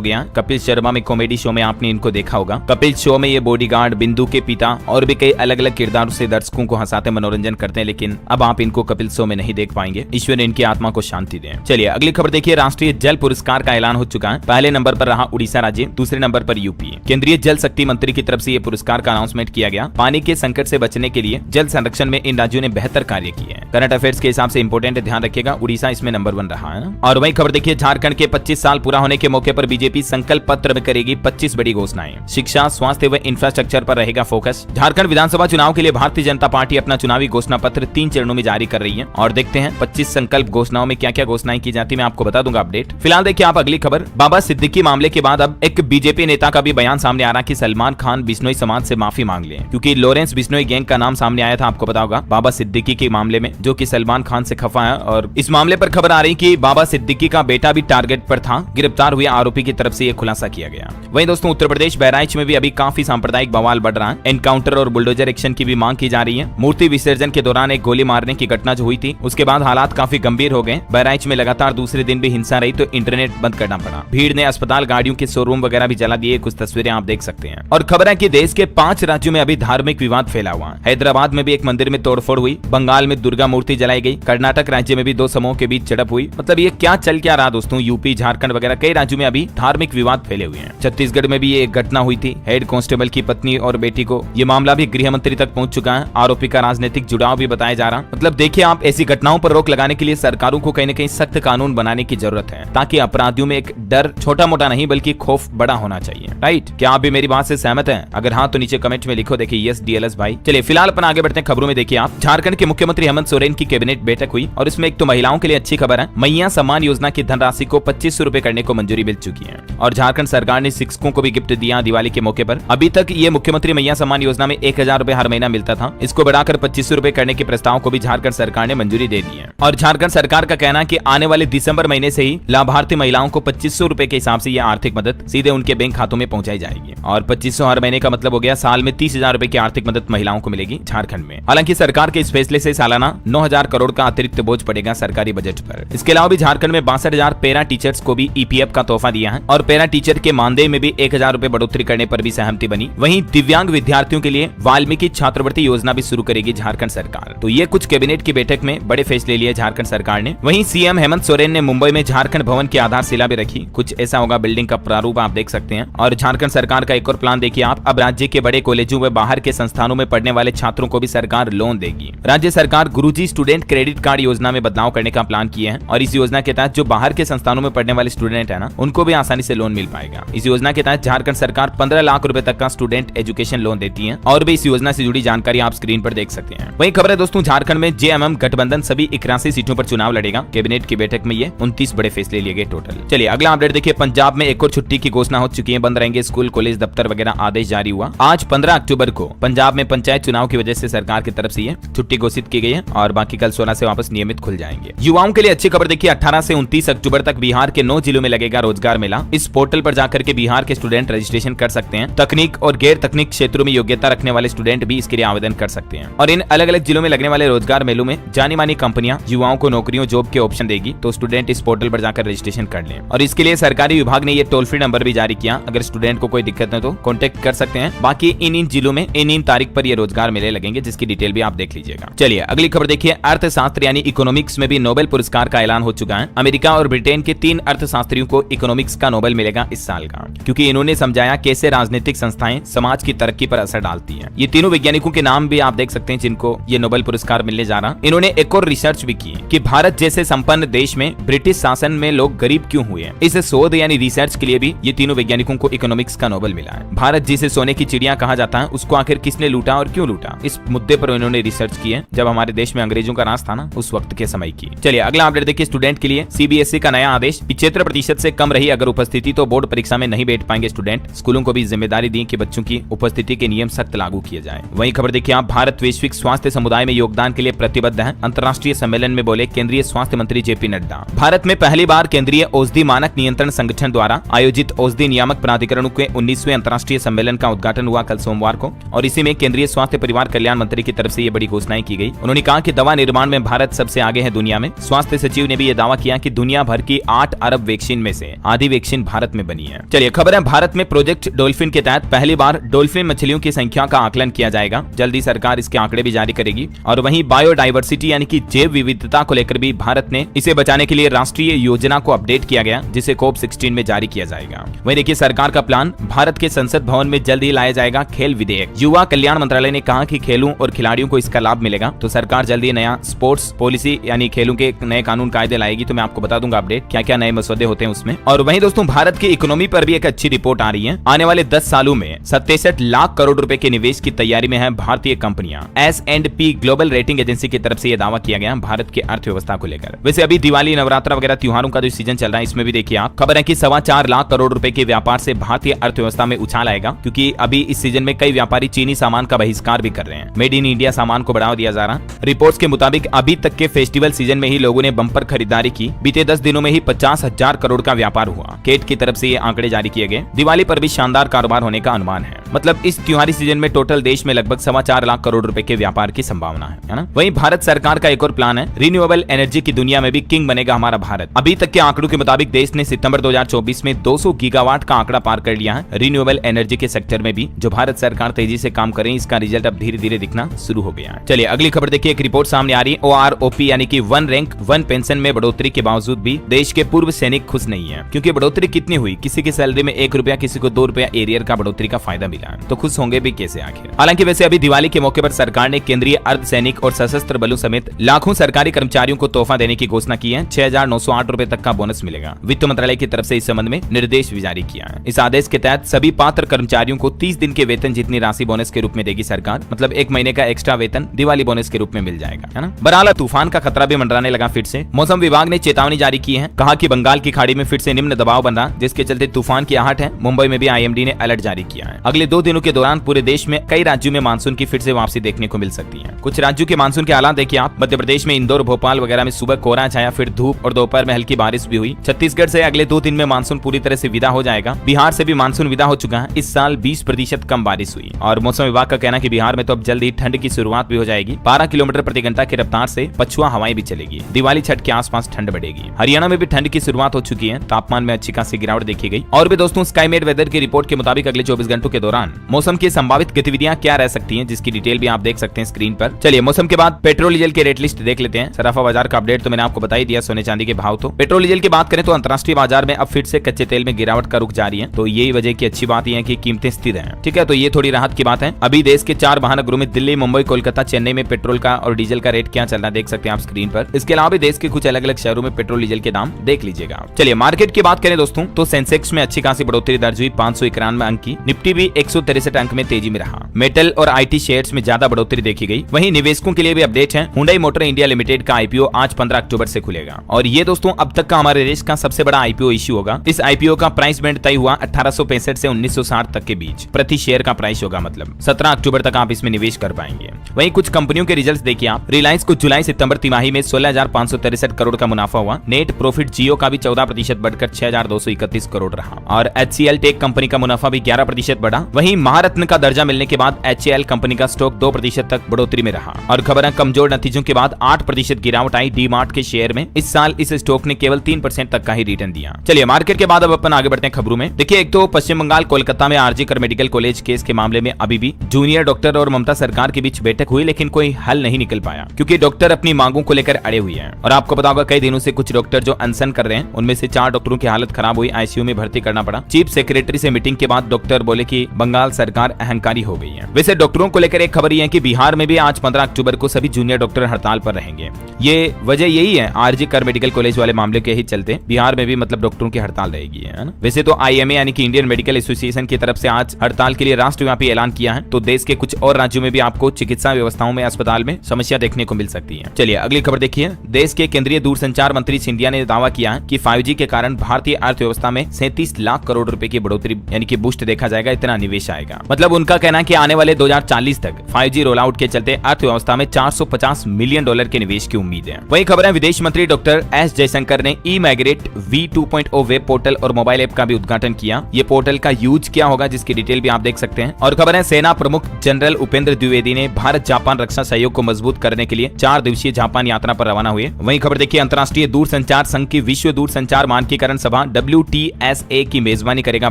गया। कपिल शर्मा में कॉमेडी शो में आपने इनको देखा होगा। कपिल शो में ये बॉडीगार्ड, बिंदु के पिता और भी कई अलग अलग किरदारों से दर्शकों को हंसाते मनोरंजन करते हैं, लेकिन अब आप इनको कपिल शो में नहीं देख पाएंगे। ईश्वर इनकी आत्मा को शांति दें। चलिए अगली खबर देखिए। राष्ट्रीय जल पुरस्कार का ऐलान हो चुका है। पहले नंबर पर रहा उड़ीसा राज्य, दूसरे नंबर पर यूपी। केंद्रीय जल शक्ति मंत्री की तरफ से ये पुरस्कार का अनाउंसमेंट किया गया। पानी के संकट से बचने के लिए जल संरक्षण में इन राज्यों ने बेहतर कार्य किए हैं। करंट अफेयर्स के हिसाब से इंपोर्टेंट ध्यान रखिएगा, उड़ीसा इसमें नंबर 1 रहा है। और वही खबर देखिए, झारखंड के 25 साल पूरा होने के मौके पर बीजेपी संकल्प पत्र में करेगी 25 बड़ी घोषणाएं। शिक्षा, स्वास्थ्य व इंफ्रास्ट्रक्चर पर रहेगा फोकस। झारखंड विधानसभा चुनाव के लिए भारतीय जनता पार्टी अपना चुनावी घोषणा पत्र 3 चरणों में जारी कर रही है और देखते हैं 25 संकल्प घोषणाओं में क्या क्या घोषणाएं की जाती है, मैं आपको बता दूंगा अपडेट। फिलहाल देखिए आप अगली खबर। बाबा सिद्दीकी मामले के बाद अब एक बीजेपी नेता का भी बयान सामने आ रहा कि सलमान खान बिश्नोई समाज से माफी मांग ले, क्योंकि लॉरेंस बिश्नोई गैंग का नाम सामने आया था, आपको पता होगा, बाबा सिद्दीकी के मामले में, जो कि सलमान खान से खफा है। और इस मामले पर खबर आ रही कि बाबा सिद्दीकी का बेटा भी टारगेट पर था। गिरफ्तार हुए आरोपी की तरफ से यह खुलासा किया गया। वहीं दोस्तों उत्तर प्रदेश बहराइच में भी अभी काफी सांप्रदायिक बवाल बढ़ रहा है। एनकाउंटर और बुलडोजर एक्शन की भी मांग की जा रही है। मूर्ति विसर्जन के दौरान एक गोली मारने की घटना जो हुई थी, उसके बाद हालात काफी गंभीर हो गए। बहराइच में लगातार दूसरे दिन भी हिंसा रही तो इंटरनेट बंद करना पड़ा। भीड़ ने अस्पताल, गाड़ियों के शोरूम वगैरह भी जला दिए। कुछ तस्वीरें आप देख सकते हैं। और खबर है कि देश के 5 राज्यों में अभी धार्मिक विवाद फैला हुआ है। हैदराबाद में भी एक मंदिर में तोड़फोड़ हुई। बंगाल में दुर्गा मूर्ति जलाई गई। कर्नाटक राज्य में भी 2 समूहों के बीच झड़प हुई। मतलब ये क्या चल क्या रहा दोस्तों। यूपी, झारखंड वगैरह कई राज्यों में अभी धार्मिक विवाद फैले हुए हैं। छत्तीसगढ़ में भी ये एक घटना हुई थी। हेड कांस्टेबल की पत्नी और बेटी को, ये मामला भी गृह मंत्री तक पहुंच चुका है। आरोपी का राजनीतिक जुड़ाव भी बताया जा रहा। मतलब देखिए आप, ऐसी घटनाओं पर रोक लगाने के लिए सरकारों को कहीं न कहीं सख्त कानून बनाने की जरूरत है, ताकि अपराधियों में एक डर छोटा मोटा नहीं बल्कि खौफ बड़ा होना चाहिए। राइट, क्या आप भी मेरी बात से सहमत हैं? अगर हाँ तो नीचे कमेंट में लिखो। देखिए यस डीएलएस भाई। चलिए फिलहाल अपन आगे बढ़ते हैं खबरों में। देखिए आप, झारखंड के मुख्यमंत्री हेमंत सोरेन की कैबिनेट बैठक हुई और इसमें एक तो महिलाओं के लिए अच्छी खबर है। मैया सम्मान योजना की धनराशि को 2500 रुपए करने को मंजूरी मिल चुकी है। और झारखंड सरकार ने शिक्षकों को भी गिफ्ट दिया दिवाली के मौके पर। अभी तक ये मुख्यमंत्री मैया सम्मान योजना में 1000 रुपए हर महीना मिलता था, इसको बढ़ाकर 2500 रुपए करने के प्रस्ताव को भी झारखंड सरकार ने मंजूरी दे दी है। और झारखंड सरकार का कहना है कि आने वाले दिसंबर महीने से ही लाभार्थी महिलाओं को 2500 रुपए के हिसाब से यह आर्थिक मदद सीधे उनके बैंक खातों में पहुंचाई जाएगी। और 2500 हर महीने का मतलब हो गया साल में 30,000 रुपए की आर्थिक मदद महिलाओं को मिलेगी झारखंड में। हालांकि सरकार के इस फैसले से सालाना 9000 करोड़ का अतिरिक्त बोझ पड़ेगा सरकारी बजट पर। इसके अलावा भी झारखंड में 62,000 पैरा टीचर्स को भी ईपीएफ का तोहफा दिया है और पैरा टीचर के मानदेय में भी 1000 रुपए बढ़ोतरी करने पर भी सहमति बनी। वहीं दिव्यांग विद्यार्थियों के लिए वाल्मीकि छात्रवृत्ति योजना भी शुरू करेगी झारखंड सरकार। तो ये कुछ कैबिनेट की बैठक में बड़े फैसले लिए झारखंड सरकार ने। वहीं सीएम हेमंत सोरेन ने मुंबई में झारखंड भवन की आधारशिला भी रखी। कुछ ऐसा होगा, बिल्डिंग का प्रारूप आप देख सकते हैं। और झारखंड सरकार का एक और प्लान देखिए आप, अब राज्य के बड़े कॉलेजों व बाहर के संस्थानों में पढ़ने वाले छात्रों को भी सरकार लोन देगी। राज्य सरकार गुरुजी स्टूडेंट क्रेडिट कार्ड योजना में बदलाव करने का प्लान किया है और इस योजना के तहत जो बाहर के संस्थानों में पढ़ने वाले स्टूडेंट है ना, उनको भी आसानी से लोन मिल पाएगा। इस योजना के तहत झारखंड सरकार 15 लाख रुपए तक का स्टूडेंट एजुकेशन लोन देती है। और भी इस योजना से जुड़ी जानकारी आप स्क्रीन पर देख सकते हैं। वही खबर है दोस्तों, झारखंड में जेएमएम गठबंधन सभी 81 सीटों पर चुनाव लड़ेगा। कैबिनेट की बैठक में ये 29 बड़े फैसले लिए गए टोटल। चलिए अगला अपडेट देखिए। पंजाब में एक और छुट्टी की घोषणा हो चुकी है। बंद रहेंगे स्कूल, कॉलेज, दफ्तर वगैरह, आदेश जारी हुआ। आज 15 अक्टूबर को पंजाब में पंचायत चुनाव की वजह से सरकार की तरफ से ये छुट्टी घोषित की गई है और बाकी कल 16 से वापस नियमित खुल जाएंगे। युवाओं के लिए अच्छी खबर देखिए, 18 से 29 अक्टूबर तक बिहार के 9 जिलों में लगेगा रोजगार मेला। इस पोर्टल पर जाकर के बिहार के स्टूडेंट रजिस्ट्रेशन कर सकते हैं। तकनीक और गैर तकनीक क्षेत्रों में योग्यता रखने वाले स्टूडेंट भी इसके लिए आवेदन कर सकते हैं। और इन अलग अलग जिलों में लगने वाले रोजगार मेलों में जानी मानी कंपनियां युवाओं को नौकरियों, जॉब के ऑप्शन देगी, तो स्टूडेंट इस पोर्टल पर जाकर रजिस्ट्रेशन कर लें। और इसके लिए सरकारी विभाग ने ये टोल फ्री नंबर भी जारी किया। अगर स्टूडेंट को कोई दिक्कत है तो कॉन्टेक्ट कर सकते हैं। बाकी इन जिलों में इन तारीख पर ये रोजगार मेले लगेंगे, जिसकी डिटेल भी आप देख लीजिएगा। चलिए अगली खबर देखिए। अर्थशास्त्र यानी इकोनॉमिक्स में भी नोबेल पुरस्कार का ऐलान हो चुका है। अमेरिका और ब्रिटेन के 3 अर्थशास्त्रियों को इकोनॉमिक्स का नोबेल मिलेगा इस साल का, क्योंकि इन्होंने समझाया कैसे राजनीतिक संस्थाएं समाज की तरक्की पर असर डालती हैं। ये तीनों वैज्ञानिकों के नाम भी आप देख सकते हैं जिनको ये नोबेल पुरस्कार मिलने जा रहा। इन्होंने एक और रिसर्च भी की कि भारत जैसे संपन्न देश में ब्रिटिश शासन में लोग गरीब क्यों हुए। इस शोध यानी रिसर्च के लिए भी ये तीनों वैज्ञानिकों को इकोनॉमिक्स का नोबेल मिला है। भारत जिसे सोने की चिड़िया कहा जाता है, उसको आखिर किसने लूटा और क्यों लूटा, इस मुद्दे पर इन्होंने रिसर्च की है, जब हमारे देश में अंग्रेजों का राज था ना, उस वक्त के समय की। चलिए अगला अपडेट देखिए। स्टूडेंट के लिए सीबीएसई का नया आदेश। 75% से कम रही अगर उपस्थिति तो बोर्ड परीक्षा में नहीं बैठ पाएंगे स्टूडेंट। स्कूलों को भी जिम्मेदारी दी कि बच्चों की उपस्थिति के नियम सख्त लागू किए जाए। वही खबर देखिए आप, भारत वैश्विक स्वास्थ्य समुदाय में योगदान के लिए प्रतिबद्ध है। अंतर्राष्ट्रीय सम्मेलन में बोले केंद्रीय स्वास्थ्य मंत्री जेपी नड्डा। भारत में पहली बार केंद्रीय औषधि मानक नियंत्रण संगठन द्वारा आयोजित औषधि नियामक प्राधिकरण के 19वें अंतर्राष्ट्रीय सम्मेलन का उद्घाटन हुआ कल सोमवार को और इसी में केंद्रीय स्वास्थ्य परिवार कल्याण मंत्री की तरफ से ये बड़ी घोषणाएं की गई। उन्होंने कहा कि दवा निर्माण में भारत सबसे आगे है दुनिया में। स्वास्थ्य सचिव ने भी ये दावा किया कि दुनिया भर भर की 8 अरब वैक्सीन में से आधी वैक्सीन भारत में बनी है। चलिए खबर है, भारत में प्रोजेक्ट डॉल्फिन के तहत पहली बार डॉल्फिन मछलियों की संख्या का आकलन किया जाएगा। जल्दी सरकार इसके आंकड़े भी जारी करेगी। और वहीं बायोडाइवर्सिटी यानी कि जैव विविधता को लेकर भी भारत ने इसे बचाने के लिए राष्ट्रीय योजना को अपडेट किया गया, जिसे COP16 में जारी किया जाएगा। वहीं देखिए सरकार का प्लान, भारत के संसद भवन में जल्द ही लाया जाएगा खेल विधेयक। युवा कल्याण मंत्रालय ने कहा कि खेलों और खिलाड़ियों को इसका लाभ मिलेगा, तो सरकार जल्द ही नया स्पोर्ट्स पॉलिसी यानी खेलों के नए कानून कायदे लाएगी। तो मैं आपको बता दूंगा अपडेट क्या क्या नए मसौदे होते हैं उसमें। और वहीं दोस्तों भारत की इकोनॉमी पर भी एक अच्छी रिपोर्ट आ रही है। आने वाले 10 सालों में 67 लाख करोड़ रुपए के निवेश की तैयारी में है भारतीय कंपनियां। S&P ग्लोबल रेटिंग एजेंसी की तरफ से यह दावा किया गया भारत की अर्थव्यवस्था को लेकर। वैसे अभी दिवाली, नवरात्र वगैरह त्योहारों का जो सीजन चल रहा है, इसमें भी देखिए आप, खबर है कि 4.25 लाख करोड़ रुपए के व्यापार से भारतीय अर्थव्यवस्था में उछाल आएगा, क्योंकि अभी इस सीजन में कई व्यापारी चीनी सामान का बहिष्कार भी कर रहे हैं। मेड इन इंडिया सामान को बढ़ावा दिया जा रहा। रिपोर्ट्स के मुताबिक अभी तक के फेस्टिवल सीजन में ही लोगों ने बम्पर खरीदारी की। बीते 10 दिनों में ही 50,000 करोड़ का व्यापार हुआ। केट की तरफ से ये आंकड़े जारी किए गए। दिवाली पर भी शानदार कारोबार होने का अनुमान है। मतलब इस त्योहारी सीजन में टोटल देश में लगभग 4.25 लाख करोड़ रुपए के व्यापार की संभावना है ना। वहीं भारत सरकार का एक और प्लान है, रिन्यूएबल एनर्जी की दुनिया में भी किंग बनेगा हमारा भारत। अभी तक के आंकड़ों के मुताबिक देश ने सितंबर 2024 में 200 गीगावाट का आंकड़ा पार कर लिया है रिन्यूएबल एनर्जी के सेक्टर में भी। जो भारत सरकार तेजी से काम कर रही है, इसका रिजल्ट अब धीरे धीरे दिखना शुरू हो गया है। चलिए अगली खबर देखिए, एक रिपोर्ट सामने आ रही है। OROP यानी कि 1 रैंक 1 पेंशन में बढ़ोतरी के बावजूद भी देश के पूर्व सैनिक खुश नहीं है, क्योंकि बढ़ोतरी कितनी हुई, किसी की सैलरी में 1 रुपया, किसी को 2 रुपया एरियर का बढ़ोतरी का फायदा मिला है, तो खुश होंगे भी कैसे आखिर। हालांकि वैसे अभी दिवाली के मौके पर सरकार ने केंद्रीय अर्धसैनिक और सशस्त्र बलों समेत लाखों सरकारी कर्मचारियों को तोहफा देने की घोषणा की है। 6,908 रुपए तक का बोनस मिलेगा। वित्त मंत्रालय की तरफ से इस संबंध में निर्देश भी जारी किया है। इस आदेश के तहत सभी पात्र कर्मचारियों को 30 दिन के वेतन जितनी राशि बोनस के रूप में देगी सरकार। मतलब 1 महीने का एक्स्ट्रा वेतन दिवाली बोनस के रूप में मिल जाएगा, है ना। बहरहाल तूफान का खतरा भी मंडराने लगा फिर से। मौसम विभाग ने चेतावनी जारी की है। कहा कि बंगाल की खाड़ी में फिर से निम्न दबाव बन रहा, जिसके चलते तूफान की आहट है। मुंबई में भी IMD ने अलर्ट जारी किया है। अगले 2 दिनों के दौरान पूरे देश में कई राज्यों में मानसून की फिर से वापसी देखने को मिल सकती है। कुछ राज्यों के मानसून के हालात देखिए आप। मध्य प्रदेश में इंदौर, भोपाल वगैरह में सुबह कोहरा छाया, फिर धूप और दोपहर में हल्की बारिश भी हुई। छत्तीसगढ़ से अगले 2 दिन में मानसून पूरी तरह से विदा हो जाएगा। बिहार से भी मानसून विदा हो चुका है। इस साल 20% कम बारिश हुई। और मौसम विभाग का कहना है कि बिहार में तो अब जल्द ही ठंड की शुरुआत भी हो जाएगी। 12 किलोमीटर प्रति घंटा की रफ्तार से पछुआ हवाएं भी चलेगी। दिवाली छठ के आसपास ठंड बढ़ेगी। हरियाणा में भी ठंड की शुरुआत हो चुकी है। तापमान में अच्छी खासी गिरावट देखी गई। और भी दोस्तों स्काईमेड वेदर की रिपोर्ट के मुताबिक अगले 24 घंटों के दौरान मौसम की संभावित गतिविधियां क्या रह सकती हैं, जिसकी डिटेल भी आप देख सकते हैं स्क्रीन पर। चलिए मौसम के बाद पेट्रोल डीजल के रेट लिस्ट देख लेते हैं। सराफा बाजार का अपडेट तो मैंने आपको बता ही दिया। सोने चांदी के भाव तो पेट्रोल डीजल की बात करें तो अंतर्राष्ट्रीय बाजार में अब फिर से कच्चे तेल में गिरावट का रुख जारी है। तो यही वजह की अच्छी बात यह है कि कीमतें स्थिर हैं। ठीक है, तो ये थोड़ी राहत की बात है। अभी देश के 4 महानगरों में दिल्ली, मुंबई, कोलकाता, चेन्नई में पेट्रोल का और डीजल का रेट क्या चल रहा है देख सकते हैं आप स्क्रीन पर। इसके अलावा भी देश के कुछ अलग अलग शहरों में पेट्रोल डीजल के दाम देख लीजिएगा। चलिए मार्केट की बात करें दोस्तों तो सेंसेक्स में अच्छी खासी बढ़ोतरी दर्ज हुई, 591 अंक की। निफ्टी भी 163 अंक में तेजी में रहा। मेटल और IT शेयर्स में ज्यादा बढ़ोतरी देखी गई। वहीं निवेशकों के लिए भी अपडेट है। हुंडई मोटर इंडिया लिमिटेड का IPO आज 15 अक्टूबर से खुलेगा। और ये दोस्तों अब तक का हमारे देश का सबसे बड़ा IPO इश्यू होगा। इस IPO का प्राइस बैंड तय हुआ 1865 से 1960 तक के बीच प्रति शेयर का प्राइस होगा। मतलब 17 अक्टूबर तक आप इसमें निवेश कर पाएंगे। वहीं कुछ कंपनियों के रिजल्ट्स देखिए आप। रिलायंस को जुलाई सितंबर तिमाही में 16,563 करोड़ का मुनाफा हुआ। नेट प्रॉफिट जियो का भी 14% बढ़कर 6,231 करोड़ रहा। और HCL टेक कंपनी का मुनाफा भी 11% बढ़ा। वहीं महारत्न का दर्जा मिलने के बाद HAL कंपनी का स्टॉक 2% तक बढ़ोतरी में रहा। और खबर है कमजोर नतीजों के बाद 8% गिरावट आई डीमार्ट के शेयर में। इस साल इस स्टॉक ने केवल 3% तक का ही रिटर्न दिया। चलिए मार्केट के बाद अब अपन आगे बढ़ते हैं खबरों में। देखिए एक तो पश्चिम बंगाल कोलकाता में RG कर मेडिकल कॉलेज केस के मामले में अभी भी जूनियर डॉक्टर और ममता सरकार के बीच बैठक हुई, लेकिन कोई हल नहीं निकल पाया, क्योंकि डॉक्टर अपनी मांगों को लेकर अड़े हुए हैं। और आपको पता होगा कई दिनों से कुछ डॉक्टर जो अनशन कर रहे हैं, उनमें से 4 डॉक्टरों की हालत खराब हुई, ICU में भर्ती करना पड़ा। चीफ सेक्रेटरी से मीटिंग के बाद डॉक्टर बोले कि बंगाल सरकार अहंकारी हो गई है। वैसे डॉक्टरों को लेकर एक खबर यह है कि बिहार में भी आज 15 अक्टूबर को सभी जूनियर डॉक्टर हड़ताल पर रहेंगे। ये वजह यही है, RG कर मेडिकल कॉलेज वाले मामले के ही चलते बिहार में भी मतलब डॉक्टरों की हड़ताल रहेगी, है ना। वैसे तो IMA यानी कि इंडियन मेडिकल एसोसिएशन की तरफ से आज हड़ताल के लिए राष्ट्रव्यापी ऐलान किया है। तो देश के कुछ और राज्यों में भी आपको चिकित्सा व्यवस्थाओं में अस्पताल में समस्या देखने को मिल सकती है। चलिए अगली खबर देखिए। देश के केंद्रीय दूरसंचार मंत्री सिंधिया ने दावा किया है कि 5G के कारण भारतीय अर्थव्यवस्था में 37 लाख करोड़ रुपए की बढ़ोतरी यानी कि बूस्ट देखा जाएगा। इतना निवेश निवेश आएगा। मतलब उनका कहना है कि आने वाले 2040 तक 5G रोल आउट के चलते अर्थव्यवस्था में 450 मिलियन डॉलर के निवेश की उम्मीद है। वही खबर है विदेश मंत्री डॉक्टर एस जयशंकर ने ई-माइग्रेट V2.0 वेब पोर्टल और मोबाइल ऐप का भी उद्घाटन किया। ये पोर्टल का यूज क्या होगा जिसकी डिटेल भी आप देख सकते हैं। और खबर है सेना प्रमुख जनरल उपेंद्र द्विवेदी ने भारत जापान रक्षा सहयोग को मजबूत करने के लिए 4 दिवसीय जापान यात्रा पर रवाना हुए। वहीं खबर देखिए अंतर्राष्ट्रीय दूरसंचार संघ की विश्व दूरसंचार मानकीकरण सभा WTSA की मेजबानी करेगा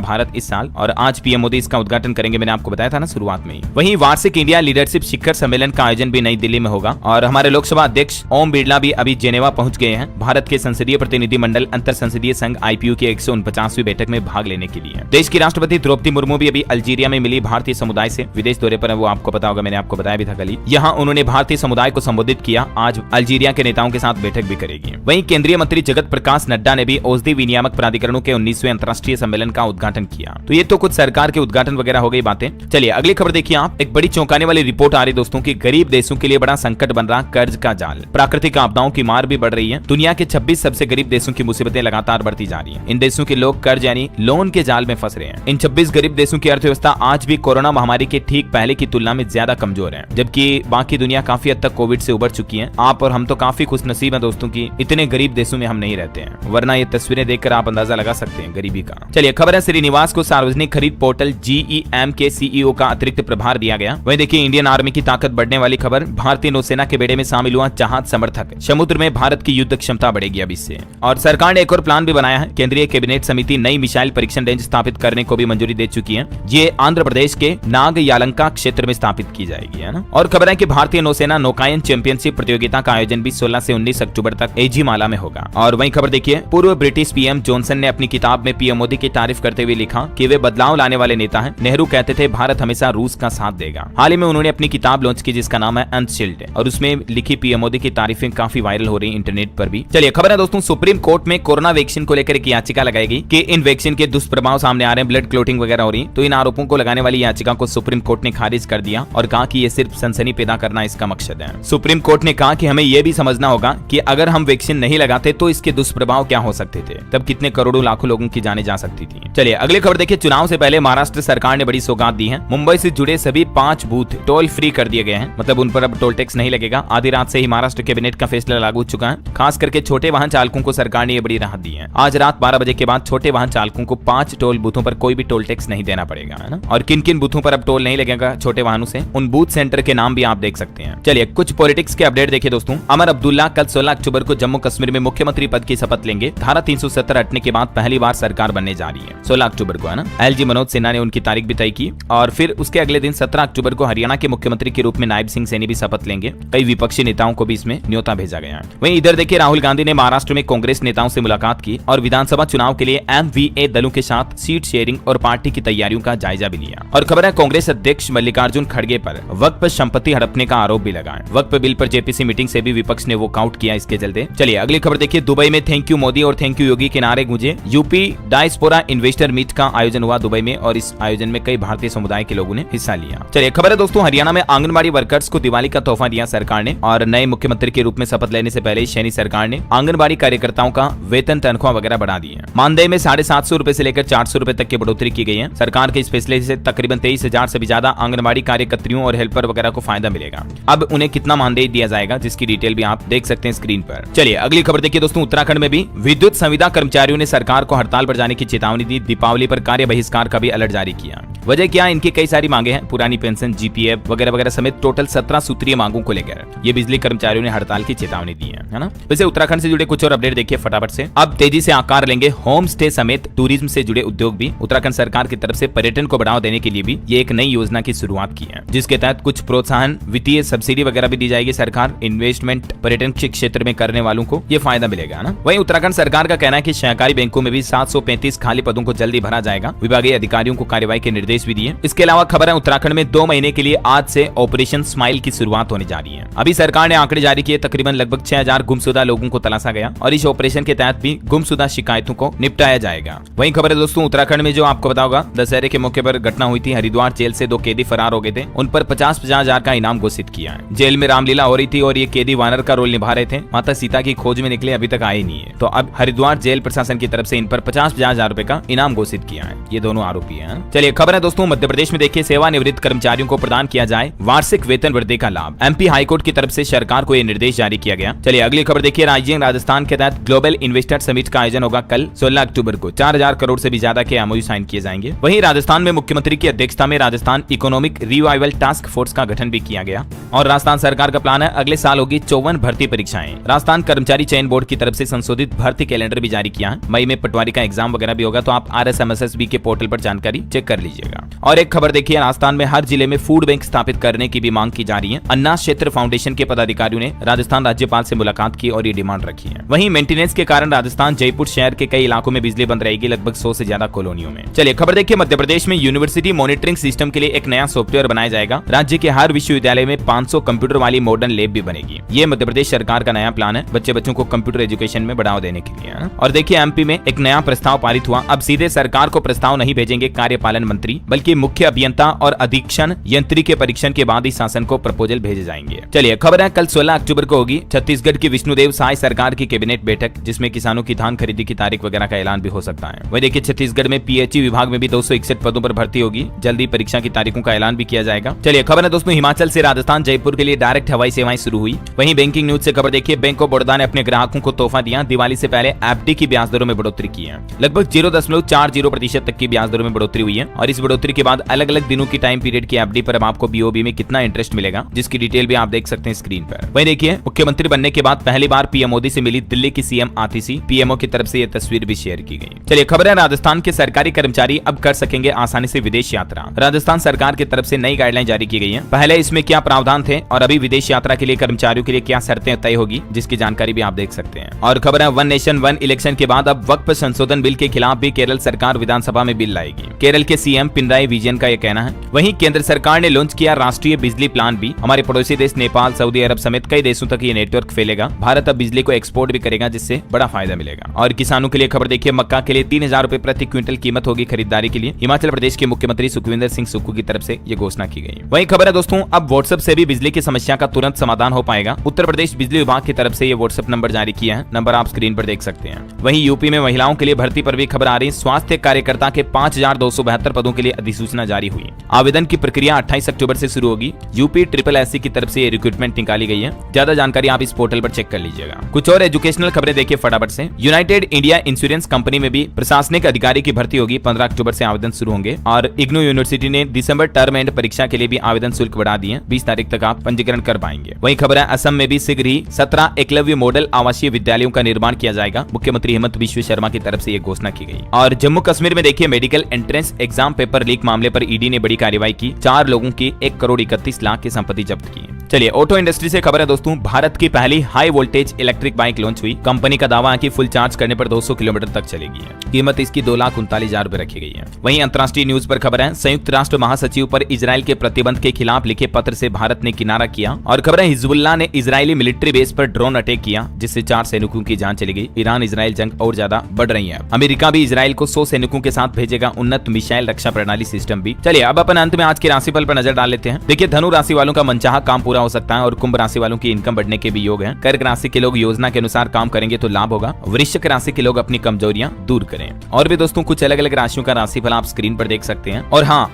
भारत इस साल और आज पीएम मोदी इसका उद्घाटन करेंगे। मैंने आपको बताया था ना शुरुआत में ही। वहीं वार्षिक इंडिया लीडरशिप शिखर सम्मेलन का आयोजन भी नई दिल्ली में होगा और हमारे लोकसभा अध्यक्ष ओम बिरला भी अभी जेनेवा पहुंच गए हैं भारत के संसदीय प्रतिनिधिमंडल अंतर संसदीय संघ IPU की 149वीं बैठक में भाग लेने के लिए। देश की राष्ट्रपति द्रौपदी मुर्मू भी अभी अल्जीरिया में मिली भारतीय समुदाय से। विदेश दौरे पर है, वो आपको पता होगा, मैंने आपको बताया भी था कल ही। यहाँ उन्होंने भारतीय समुदाय को संबोधित किया। आज अल्जीरिया के नेताओं के साथ बैठक भी करेगी। वहीं केंद्रीय मंत्री जगत प्रकाश नड्डा ने भी औषधि विनियामक प्राधिकरणों के 19वें अंतर्राष्ट्रीय सम्मेलन का उद्घाटन किया। तो ये तो कुछ सरकार के उद्घाटन वगैरह हो गई बातें। चलिए अगली खबर देखिए आप। एक बड़ी चौंकाने वाली रिपोर्ट आ रही दोस्तों की गरीब देशों के लिए बड़ा संकट बन रहा कर्ज का जाल। प्राकृतिक आपदाओं की मार भी बढ़ रही है। दुनिया के 26 सबसे गरीब देशों की मुसीबतें लगातार बढ़ती जा रही हैं। इन देशों के लोग कर्ज यानी लोन के जाल में फंस रहे हैं। इन 26 गरीब देशों की अर्थव्यवस्था आज भी कोरोना महामारी के ठीक पहले की तुलना में ज्यादा कमजोर है, जबकि बाकी दुनिया काफी हद तक कोविड से उबर चुकी है। आप और हम तो काफी खुशनसीब हैं दोस्तों की इतने गरीब देशों में हम नहीं रहते हैं, वरना ये तस्वीरें देखकर आप अंदाजा लगा सकते हैं गरीबी का। चलिए खबर है श्रीनिवास को सार्वजनिक खरीद पोर्टल GEM के CEO का अतिरिक्त प्रभार दिया गया। वहीं देखिए इंडियन आर्मी की ताकत बढ़ने वाली खबर। भारतीय नौसेना के बेड़े में शामिल हुआ जहाज समर्थक। समुद्र में भारत की युद्ध क्षमता बढ़ेगी अब इससे। और सरकार ने एक और प्लान भी बनाया है। केंद्रीय कैबिनेट समिति नई मिसाइल परीक्षण रेंज स्थापित करने को भी मंजूरी दे चुकी है। ये आंध्र प्रदेश के नागयालंका क्षेत्र में स्थापित की जाएगी, है ना। और खबर है कि भारतीय नौसेना नौकायन चैंपियनशिप प्रतियोगिता का आयोजन भी 16 से 19 अक्टूबर तक एजीमाला में होगा। और वहीं खबर देखिए पूर्व ब्रिटिश PM जॉनसन ने अपनी किताब में PM मोदी की तारीफ करते हुए लिखा कि वे बदलाव लाने वाले नेता हैं। नेहरू कहते थे भारत हमेशा रूस का साथ देगा। हाल ही में उन्होंने अपनी किताब लॉन्च की जिसका नाम है अनशील्ड और उसमें लिखी PM मोदी की तारीफें काफी वायरल हो रही है इंटरनेट पर भी। चलिए खबर है दोस्तों सुप्रीम कोर्ट में कोरोना वैक्सीन को लेकर एक याचिका लगाएगी कि इन वैक्सीन के दुष्प्रभाव सामने आ रहे हैं, ब्लड क्लोटिंग वगैरह हो रही। तो इन आरोपों को लगाने वाली याचिका को सुप्रीम कोर्ट ने खारिज कर दिया और कहा कि ये सिर्फ सनसनी पैदा करना इसका मकसद है। सुप्रीम कोर्ट ने कहा कि हमें यह भी समझना होगा कि अगर हम वैक्सीन नहीं लगाते तो इसके दुष्प्रभाव क्या हो सकते थे, तब कितने करोड़ों लाखों लोगों की जानें जा सकती थी। चलिए अगली खबर देखिए। चुनाव से पहले महाराष्ट्र सरकार ने बड़ी सौगात दी है। मुंबई से जुड़े सभी 5 बूथ टोल फ्री कर दिए गए हैं। मतलब उन पर अब टोल टैक्स नहीं लगेगा। आधी रात से ही महाराष्ट्र कैबिनेट का फैसला लागू हो चुका है। खास करके छोटे वाहन चालकों को सरकार ने ये बड़ी राहत दी है। आज रात 12 बजे के बाद छोटे वाहन चालकों को 5 टोल बूथों पर कोई भी टोल टैक्स नहीं देना पड़ेगा, है ना। और किन किन बूथों पर अब टोल नहीं लगेगा छोटे वाहनों से, उन बूथ सेंटर के नाम भी आप देख सकते हैं। चलिए कुछ पॉलिटिक्स के अपडेट देखिए दोस्तों। अमर अब्दुल्ला कल 16 अक्टूबर को जम्मू कश्मीर में मुख्यमंत्री पद की शपथ लेंगे। धारा 370 हटने के बाद पहली बार सरकार बनने जा रही है 16 अक्टूबर को, है ना। LG मनोज सिन्हा ने उनकी तारीख भी तय की और फिर उसके अगले दिन 17 अक्टूबर को हरियाणा के मुख्यमंत्री के रूप में नायब सिंह सैनी भी शपथ लेंगे। कई विपक्षी नेताओं को भी इसमें न्योता भेजा गया है। वहीं इधर देखिए राहुल गांधी ने महाराष्ट्र में कांग्रेस नेताओं से मुलाकात की और विधानसभा चुनाव के लिए MVA दलों के साथ सीट शेयरिंग और पार्टी की तैयारियों का जायजा भी लिया। और खबर है कांग्रेस अध्यक्ष मल्लिकार्जुन खड़गे पर वक्फ संपत्ति हड़पने का आरोप भी लगा है। वक्फ बिल पर JPC मीटिंग से भी विपक्ष ने वॉकआउट किया इसके चलते। चलिए अगली खबर देखिए। दुबई में थैंक यू मोदी और थैंक यू योगी के नारे गूंजे। यूपी डायस्पोरा इन्वेस्टर मीट का आयोजन हुआ दुबई में और इस आयोजन में कई भारतीय समुदाय के लोगों ने हिस्सा लिया। चलिए खबर है दोस्तों हरियाणा में आंगनबाड़ी वर्कर्स को दिवाली का तोहफा दिया सरकार ने और नए मुख्यमंत्री के रूप में शपथ लेने से पहले सैनी सरकार ने आंगनबाड़ी कार्यकर्ताओं का वेतन तनख्वाह वगैरह बढ़ा दी है। मानदेय में 750 रुपए से लेकर 400 रुपए तक की बढ़ोतरी की गई है। सरकार के इस फैसले से तकरीबन 23,000 से भी ज्यादा आंगनबाड़ी कार्यकर्तियों और हेल्पर वगैरह को फायदा मिलेगा। अब उन्हें कितना मानदेय दिया जाएगा जिसकी डिटेल भी आप देख सकते हैं स्क्रीन पर। चलिए अगली खबर देखिए दोस्तों। उत्तराखंड में भी विद्युत संविदा कर्मचारियों ने सरकार को हड़ताल पर जाने की चेतावनी दी। दीपावली पर कार्य बहिष्कार का भी अलर्ट जारी किया। वजह क्या, इनकी कई सारी मांगे हैं। पुरानी पेंशन, GPF वगैरह वगैरह समेत टोटल 17 सूत्रीय मांगों को लेकर ये बिजली कर्मचारियों ने हड़ताल की चेतावनी दी है ना। वैसे उत्तराखंड से जुड़े कुछ और अपडेट देखिए फटाफट से। अब तेजी से आकार लेंगे होम स्टे समेत टूरिज्म से जुड़े उद्योग भी। उत्तराखंड सरकार की तरफ से पर्यटन को बढ़ावा देने के लिए भी ये एक नई योजना की शुरुआत की है, जिसके तहत कुछ प्रोत्साहन, वित्तीय सब्सिडी वगैरह भी दी जाएगी। सरकार इन्वेस्टमेंट पर्यटन के क्षेत्र में करने वालों को ये फायदा मिलेगा ना। वहीं उत्तराखंड सरकार का कहना है कि सहकारी बैंकों में भी 735 खाली पदों को जल्दी भरा जाएगा। विभागीय अधिकारियों को कार्यवाही के निर्देश भी दिए। इसके अलावा खबर है उत्तराखंड में 2 महीने के लिए आज से ऑपरेशन स्माइल की शुरुआत होने जा रही है। अभी सरकार ने आंकड़े जारी किए, तकरीबन लगभग 6000 गुमशुदा लोगों को तलाशा गया और इस ऑपरेशन के तहत भी गुमशुदा शिकायतों को निपटाया जाएगा। वहीं खबर है दोस्तों उत्तराखंड में जो आपको पता होगा दशहरे के मौके पर घटना हुई थी। हरिद्वार जेल से 2 कैदी फरार हो गए थे। उन पर 50-50 हजार का इनाम घोषित किया है। जेल में रामलीला हो रही थी और ये कैदी वानर का रोल निभा रहे थे। माता सीता की खोज में निकले, अभी तक आए नहीं है। तो अब हरिद्वार जेल प्रशासन की तरफ से इन पर 50-50 हजार रुपए का इनाम घोषित किया है। ये दोनों आरोपी हैं। चलिए चलिए खबर है दोस्तों, मध्य प्रदेश में देखिए सेवानिवृत्त कर्मचारियों को प्रदान किया जाए वार्षिक वेतन वृद्धि का लाभ। एमपी हाईकोर्ट की तरफ से सरकार को यह निर्देश जारी किया गया। चलिए अगली खबर देखिए, राज्य राजस्थान के तहत ग्लोबल इन्वेस्टर समिट का आयोजन होगा कल 16 अक्टूबर को। 4000 करोड़ से भी ज्यादा के एमओयू साइन किए जाएंगे। वहीं राजस्थान में मुख्यमंत्री की अध्यक्षता में Rajasthan economic revival task force का गठन भी किया गया और राजस्थान सरकार का प्लान है अगले साल होगी 54 भर्ती परीक्षाएं। राजस्थान कर्मचारी चयन बोर्ड की तरफ से संशोधित भर्ती कैलेंडर भी जारी किया है। मई में पटवारी का एग्जाम वगैरह भी होगा, तो आप RSMSSB के पोर्टल पर जानकारी चेक कर लीजिएगा। और एक खबर देखिए, राजस्थान में हर जिले में फूड बैंक स्थापित करने की भी मांग की जा रही है। अन्ना क्षेत्र फाउंडेशन के पदाधिकारियों ने राजस्थान राज्यपाल से मुलाकात की और ये डिमांड रखी है। वहीं मेंटेनेंस के कारण राजस्थान जयपुर शहर के कई इलाकों में बिजली बंद रहेगी, लगभग 100 से ज्यादा कॉलोनियों में। चलिए खबर देखिए, मध्य प्रदेश में यूनिवर्सिटी मॉनिटरिंग सिस्टम के लिए एक नया सॉफ्टवेयर बनाया जाएगा। राज्य के हर विश्वविद्यालय में 500 कंप्यूटर वाली मॉडर्न लैब भी बनेगी। ये मध्य प्रदेश सरकार का नया प्लान है बच्चों को कंप्यूटर एजुकेशन में बढ़ावा देने के लिए। और देखिए एमपी में एक नया प्रस्ताव पारित हुआ। अब सीधे सरकार को प्रस्ताव नहीं भेजेंगे कार्यपालन मंत्री, बल्कि मुख्य अभियंता और अधीक्षण यंत्री के परीक्षण के बाद ही शासन को प्रपोजल भेजे जाएंगे। चलिए खबर है, कल 16 अक्टूबर को होगी छत्तीसगढ़ की विष्णुदेव साय सरकार की कैबिनेट बैठक, जिसमें किसानों की धान खरीदी की तारीख वगैरह का ऐलान भी हो सकता है। वही देखिए छत्तीसगढ़ में PHE विभाग में भी 261 पदों पर भर्ती होगी। जल्दी परीक्षा की तारीखों का ऐलान भी किया जाएगा। चलिए खबर है दोस्तों, हिमाचल से राजस्थान जयपुर के लिए डायरेक्ट हवाई सेवाएं शुरू हुई। वहीं बैंकिंग न्यूज से खबर देखिए, बैंक ऑफ बड़ौदा ने अपने ग्राहकों को तोहफा दिया। दिवाली से पहले FD की ब्याज दरों में बढ़ोतरी की है। लगभग 0.40% तक की ब्याज दरों में बढ़ोतरी हुई है और इस बढ़ोतरी के बाद अलग अलग दिनों की टाइम पीरियड की FD पर अब आपको BOB में कितना इंटरेस्ट मिलेगा, जिसकी डिटेल भी आप देख सकते हैं स्क्रीन पर। वहीं देखिए मुख्यमंत्री बनने के बाद पहली बार PM मोदी से मिली दिल्ली की CM आतिशी। PMO की तरफ से यह तस्वीर भी शेयर की गई। चलिए खबर है, राजस्थान के सरकारी कर्मचारी अब कर सकेंगे आसानी से विदेश यात्रा। राजस्थान सरकार की तरफ से नई गाइडलाइन जारी की गई है। पहले इसमें क्या प्रावधान थे और अभी विदेश यात्रा के लिए कर्मचारियों के लिए क्या शर्तें तय होगी, जिसकी जानकारी भी आप देख सकते हैं। और खबर है, वन नेशन वन इलेक्शन के बाद अब वक्फ संशोधन बिल के खिलाफ भी केरल सरकार विधानसभा में बिल लाएगी। केरल के CM पिनराई विजयन का यह कहना है। वहीं केंद्र सरकार ने लॉन्च किया राष्ट्रीय बिजली प्लान भी। हमारे पड़ोसी देश नेपाल, सऊदी अरब समेत कई देशों तक ये नेटवर्क फैलेगा। भारत अब बिजली को एक्सपोर्ट भी करेगा, जिससे बड़ा फायदा मिलेगा। और किसानों के लिए खबर देखिए, मक्का के लिए 3000 रुपए प्रति क्विंटल कीमत होगी खरीदारी के लिए। हिमाचल प्रदेश के मुख्यमंत्री सुखविंदर सिंह सुक्खू की तरफ से ये घोषणा की गई। वहीं खबर है दोस्तों, अब व्हाट्सएप से भी बिजली की समस्या का तुरंत समाधान हो पाएगा। उत्तर प्रदेश बिजली विभाग की तरफ से ये व्हाट्सएप नंबर जारी किया है। नंबर आप स्क्रीन पर देख सकते हैं। वहीं यूपी में महिलाओं के लिए भर्ती पर भी खबर आ रही है। स्वास्थ्य कार्यकर्ता के 5272 पदों के लिए अधिसूचना जारी हुई। आवेदन की प्रक्रिया 28 अक्टूबर से शुरू होगी। यूपी SSSC की तरफ से ये रिक्रूटमेंट निकाली गई है। ज्यादा जानकारी आप इस पोर्टल पर चेक कर लीजिएगा। कुछ और एजुकेशनल खबरें देखिए फटाफट से। यूनाइटेड इंडिया इंश्योरेंस कंपनी में भी प्रशासनिक अधिकारी की भर्ती होगी। 15 अक्टूबर से आवेदन शुरू होंगे। और इग्नू यूनिवर्सिटी ने दिसंबर टर्म एंड परीक्षा के लिए भी आवेदन शुल्क बढ़ा दिए। 20 तारीख तक आप पंजीकरण कर पाएंगे। वहीं खबर है, असम में भी शीघ्र ही 17 एकलव्य मॉडल आवासीय विद्यालयों का निर्माण किया जाएगा। मुख्यमंत्री हेमंत बिश्व शर्मा की तरफ से यह घोषणा की गई। और जम्मू कश्मीर में देखिए medical entrance exam paper leak मामले पर ईडी ने बड़ी कार्रवाई की। 4 लोगों की 1 करोड़ 31 लाख की संपत्ति जब्त की। चलिए ऑटो इंडस्ट्री से खबर है दोस्तों, भारत की पहली high voltage electric bike launch हुई। कंपनी का दावा है कि फुल चार्ज करने पर 200 किलोमीटर तक चलेगी। कीमत इसकी 2,39,000 रुपए रखी गई है। वहीं अंतर्राष्ट्रीय न्यूज पर खबर है, संयुक्त राष्ट्र महासचिव पर इजराइल के प्रतिबंध के खिलाफ लिखे पत्र से भारत ने किनारा किया। और खबर है, हिजबुल्लाह ने इजरायली मिलिट्री बेस पर ड्रोन अटैक किया, जिससे 4 सैनिकों की जान चली गई। ईरान इजराइल जंग और ज्यादा बढ़ रही है। अमेरिका भी इजराइल को 100 सैनिकों के साथ भेजेगा उन्नत मिसाइल रक्षा प्रणाली सिस्टम भी। चलिए अब अपन अंत में आज के राशिफल पर नजर डाल लेते हैं। देखिए धनु राशि वालों का मनचाहा काम पूरा हो सकता है और कुंभ राशि वालों की इनकम बढ़ने के भी योग हैं। कर्क राशि के लोग योजना के अनुसार काम करेंगे तो लाभ होगा। वृश्चिक राशि के लोग अपनी कमजोरियां दूर करें। और भी दोस्तों कुछ अलग अलग राशियों का राशिफल आप स्क्रीन पर देख सकते हैं। और हाँ,